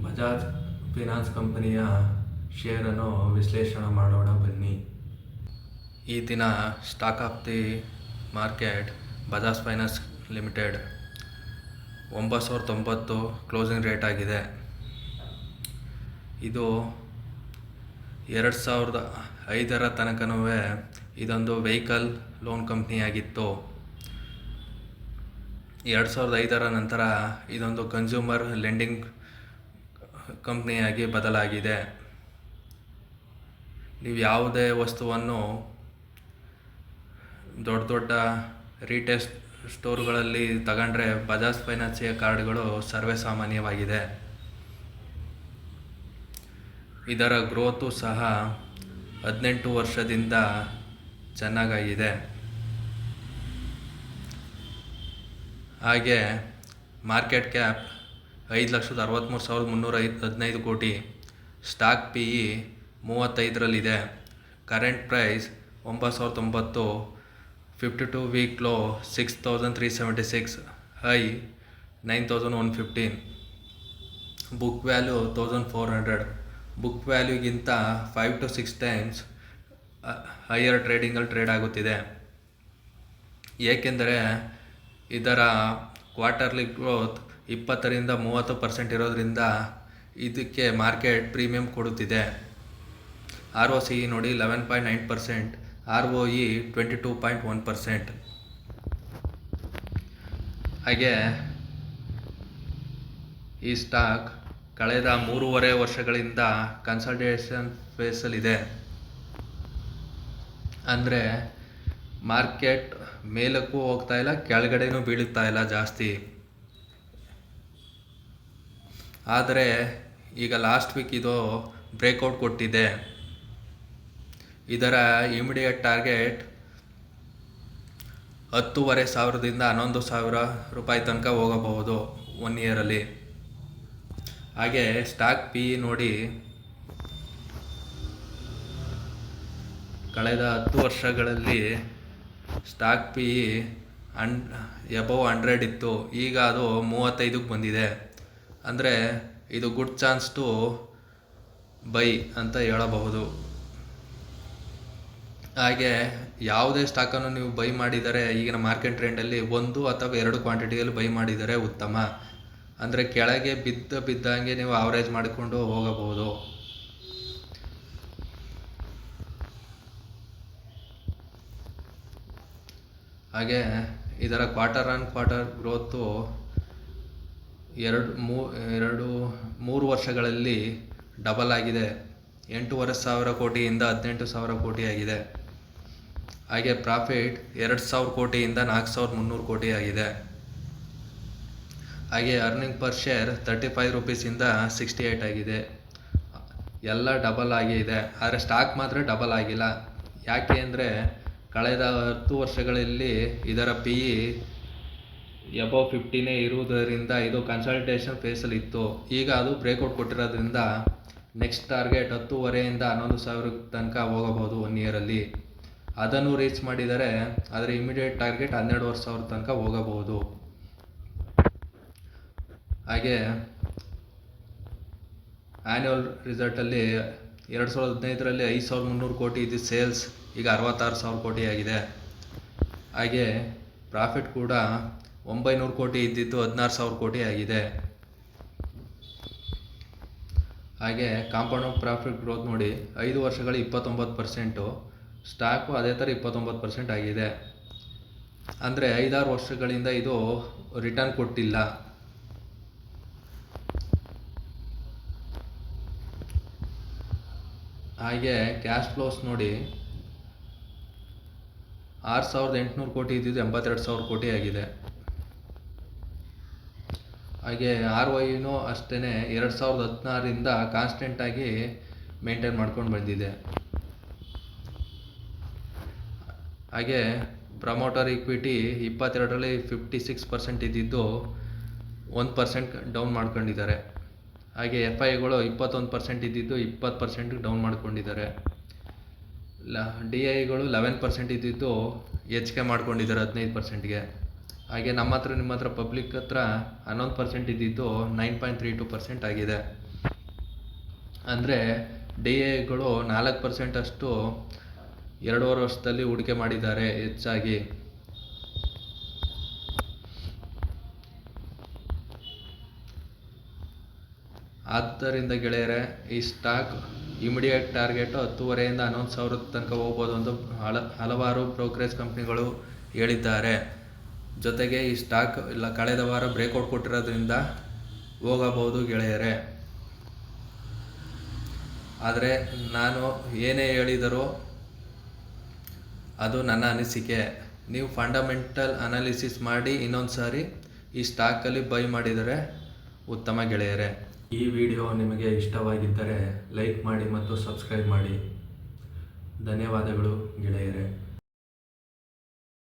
Bajaj finance ಕಂಪನಿಯ ಶೇರನ್ನು ವಿಶ್ಲೇಷಣೆ ಮಾಡೋಣ ಬನ್ನಿ. ಈ ದಿನ stock of the market Bajaj finance limited 9,090 closing rate ಆಗಿದೆ. ಇದು 2005 ತನಕನೂ ಇದೊಂದು ವೆಹಿಕಲ್ ಲೋನ್ ಕಂಪ್ನಿಯಾಗಿತ್ತು. 2005 ನಂತರ ಇದೊಂದು ಕನ್ಸ್ಯೂಮರ್ ಲೆಂಡಿಂಗ್ ಕಂಪ್ನಿಯಾಗಿ ಬದಲಾಗಿದೆ. ನೀವು ಯಾವುದೇ ವಸ್ತುವನ್ನು ದೊಡ್ಡ ದೊಡ್ಡ ರಿಟೇಲ್ ಸ್ಟೋರ್ಗಳಲ್ಲಿ ತಗೊಂಡ್ರೆ ಬಜಾಜ್ ಫೈನಾನ್ಸಿಯ ಕಾರ್ಡ್ಗಳು ಸರ್ವೇ ಸಾಮಾನ್ಯವಾಗಿದೆ. ಇದರ ಗ್ರೋತು ಸಹ 18 ವರ್ಷದಿಂದ ಚೆನ್ನಾಗಾಗಿದೆ. ಹಾಗೆ ಮಾರ್ಕೆಟ್ ಕ್ಯಾಪ್ 5,63,315 ಕೋಟಿ, ಸ್ಟಾಕ್ PE 35ರಲ್ಲಿದೆ. Current price 9,090, 52 week low 6,376, high 9,115, book value 1,400. Book ವ್ಯಾಲ್ಯೂಗಿಂತ 5 to 6 times ಹೈಯರ್ ಟ್ರೇಡಿಂಗಲ್ಲಿ ಟ್ರೇಡ್ ಆಗುತ್ತಿದೆ. ಏಕೆಂದರೆ ಇದರ ಕ್ವಾರ್ಟರ್ಲಿ ಗ್ರೋತ್ 20 to 30% ಇರೋದ್ರಿಂದ ಇದಕ್ಕೆ ಮಾರ್ಕೆಟ್ ಪ್ರೀಮಿಯಂ ಕೊಡುತ್ತಿದೆ. ROCE ನೋಡಿ 11.9%, ROE 22.1%. ಹಾಗೆ ಈ ಸ್ಟಾಕ್ ಕಳೆದ 3.5 ವರ್ಷಗಳಿಂದ ಕನ್ಸಲ್ಟೇಷನ್ ಫೇಸಲ್ಲಿದೆ. ಅಂದರೆ ಮಾರ್ಕೆಟ್ ಮೇಲಕ್ಕೂ ಹೋಗ್ತಾ ಇಲ್ಲ, ಕೆಳಗಡೆನೂ ಬೀಳುತ್ತಾ ಇಲ್ಲ ಜಾಸ್ತಿ. ಆದರೆ ಈಗ ಲಾಸ್ಟ್ ವೀಕ್ ಇದು ಬ್ರೇಕ್ಔಟ್ ಕೊಟ್ಟಿದೆ. ಇದರ ಇಮಿಡಿಯೇಟ್ ಟಾರ್ಗೆಟ್ 10,500 to 11,000 ರೂಪಾಯಿ ತನಕ ಹೋಗಬಹುದು 1 ಇಯರಲ್ಲಿ. ಹಾಗೆ ಸ್ಟಾಕ್ PE ನೋಡಿ, ಕಳೆದ 10 ವರ್ಷಗಳಲ್ಲಿ ಸ್ಟಾಕ್ PE ಎಬವ್ 100 ಇತ್ತು. ಈಗ ಅದು 35ಕ್ಕೆ ಬಂದಿದೆ. ಅಂದರೆ ಇದು ಗುಡ್ ಚಾನ್ಸ್ ಟು ಬೈ ಅಂತ ಹೇಳಬಹುದು. ಹಾಗೆ ಯಾವುದೇ ಸ್ಟಾಕನ್ನು ನೀವು ಬೈ ಮಾಡಿದರೆ ಈಗಿನ ಮಾರ್ಕೆಟ್ ಟ್ರೆಂಡಲ್ಲಿ 1 ಅಥವಾ 2 ಕ್ವಾಂಟಿಟಿಯಲ್ಲಿ ಬೈ ಮಾಡಿದರೆ ಉತ್ತಮ. ಅಂದರೆ ಕೆಳಗೆ ಬಿದ್ದಂಗೆ ನೀವು ಆವರೇಜ್ ಮಾಡಿಕೊಂಡು ಹೋಗಬಹುದು. ಹಾಗೆ ಇದರ ಕ್ವಾರ್ಟರ್ ಆನ್ ಕ್ವಾರ್ಟರ್ ಗ್ರೋತು 3 ವರ್ಷಗಳಲ್ಲಿ ಡಬಲ್ ಆಗಿದೆ. 8,500 ಕೋಟಿಯಿಂದ 18,000 ಕೋಟಿ ಆಗಿದೆ. ಹಾಗೆ ಪ್ರಾಫಿಟ್ 2,000 ಕೋಟಿಯಿಂದ 4,300 ಕೋಟಿ ಆಗಿದೆ. ಹಾಗೆ ಅರ್ನಿಂಗ್ ಪರ್ ಶೇರ್ 35 ರೂಪೀಸಿಂದ 68 ಆಗಿದೆ. ಎಲ್ಲ ಡಬಲ್ ಆಗಿದೆ. ಆದರೆ ಸ್ಟಾಕ್ ಮಾತ್ರ ಡಬಲ್ ಆಗಿಲ್ಲ. ಯಾಕೆ ಅಂದರೆ ಕಳೆದ 10 ವರ್ಷಗಳಲ್ಲಿ ಇದರ PE ಎಬವ್ 50 ಇರುವುದರಿಂದ ಇದು ಕನ್ಸಲ್ಟೇಷನ್ ಫೇಸಲ್ಲಿ ಇತ್ತು. ಈಗ ಅದು ಬ್ರೇಕ್ಔಟ್ ಕೊಟ್ಟಿರೋದ್ರಿಂದ ನೆಕ್ಸ್ಟ್ ಟಾರ್ಗೆಟ್ 10,500 11,000 ತನಕ ಹೋಗಬಹುದು 1 ಇಯರಲ್ಲಿ. ಅದನ್ನು ರೀಚ್ ಮಾಡಿದರೆ ಅದರ ಇಮಿಡಿಯೇಟ್ ಟಾರ್ಗೆಟ್ 12,500 ತನಕ ಹೋಗಬಹುದು. ಹಾಗೆ ಆ್ಯನ್ಯುವಲ್ ರಿಸಲ್ಟಲ್ಲಿ 2015ರಲ್ಲಿ 5,300 ಕೋಟಿ ಇದ್ದಿದ್ದು ಸೇಲ್ಸ್ ಈಗ 66,000 ಕೋಟಿ ಆಗಿದೆ. ಹಾಗೆ ಪ್ರಾಫಿಟ್ ಕೂಡ 900 ಕೋಟಿ ಇದ್ದಿದ್ದು 16,000 ಕೋಟಿ ಆಗಿದೆ. ಹಾಗೆ ಕಾಂಪೌಂಡ್ ಪ್ರಾಫಿಟ್ ಗ್ರೋತ್ ನೋಡಿ, 5 ವರ್ಷಗಳು 29%, ಸ್ಟಾಕು ಅದೇ ಥರ 29% ಆಗಿದೆ. ಅಂದರೆ 5-6 ವರ್ಷಗಳಿಂದ ಇದು ರಿಟರ್ನ್ ಕೊಟ್ಟಿಲ್ಲ. ಹಾಗೆ ಕ್ಯಾಶ್ ಫ್ಲೋಸ್ ನೋಡಿ, 6,800 ಕೋಟಿ ಇದ್ದಿದ್ದು 82,000 ಕೋಟಿ ಆಗಿದೆ. ಹಾಗೆ ROEನೂ ಅಷ್ಟೇ 2016ರಿಂದ ಕಾನ್ಸ್ಟೆಂಟಾಗಿ ಮೇಂಟೈನ್ ಮಾಡ್ಕೊಂಡು ಬಂದಿದೆ. ಹಾಗೆ ಪ್ರಮೋಟರ್ ಈಕ್ವಿಟಿ 22ರಲ್ಲಿ 56% ಇದ್ದಿದ್ದು 1% ಡೌನ್ ಮಾಡ್ಕೊಂಡಿದ್ದಾರೆ. ಹಾಗೆ FIಗಳು 21% ಇದ್ದಿದ್ದು 20% ಡೌನ್ ಮಾಡ್ಕೊಂಡಿದ್ದಾರೆ. DIಗಳು 11% ಇದ್ದಿದ್ದು ಹೆಚ್ಚಿಗೆ ಮಾಡ್ಕೊಂಡಿದ್ದಾರೆ 15%ಗೆ. ಹಾಗೆ ನಮ್ಮ ಹತ್ರ ನಿಮ್ಮ ಹತ್ರ ಪಬ್ಲಿಕ್ ಹತ್ರ 11% ಇದ್ದಿದ್ದು 9.32% ಆಗಿದೆ. ಅಂದರೆ ಡಿ ಎಗಳು 4% ಅಷ್ಟು 2.5 ವರ್ಷದಲ್ಲಿ ಹೂಡಿಕೆ ಮಾಡಿದ್ದಾರೆ ಹೆಚ್ಚಾಗಿ. ಆದ್ದರಿಂದ ಗೆಳೆಯರೆ, ಈ ಸ್ಟಾಕ್ ಇಮಿಡಿಯೇಟ್ ಟಾರ್ಗೆಟು 10,500ರಿಂದ 11,000 ತನಕ ಹೋಗ್ಬೋದು ಅಂತ ಹಲವಾರು ಬ್ರೋಕರೇಜ್ ಕಂಪ್ನಿಗಳು ಹೇಳಿದ್ದಾರೆ. ಜೊತೆಗೆ ಈ ಸ್ಟಾಕ್ ಕಳೆದ ವಾರ ಬ್ರೇಕ್ಔಟ್ ಕೊಟ್ಟಿರೋದ್ರಿಂದ ಹೋಗಬಹುದು ಗೆಳೆಯರೆ. ಆದರೆ ನಾನು ಏನೇ ಹೇಳಿದರೂ ಅದು ನನ್ನ ಅನಿಸಿಕೆ. ನೀವು ಫಂಡಮೆಂಟಲ್ ಅನಾಲಿಸಿಸ್ ಮಾಡಿ ಇನ್ನೊಂದು ಸಾರಿ ಈ ಸ್ಟಾಕಲ್ಲಿ ಬೈ ಮಾಡಿದರೆ ಉತ್ತಮ ಗೆಳೆಯರೆ. ಈ ವಿಡಿಯೋ ನಿಮಗೆ ಇಷ್ಟವಾಗಿದ್ದರೆ ಲೈಕ್ ಮಾಡಿ ಮತ್ತು ಸಬ್ಸ್ಕ್ರೈಬ್ ಮಾಡಿ. ಧನ್ಯವಾದಗಳು ಗೆಳೆಯರೆ.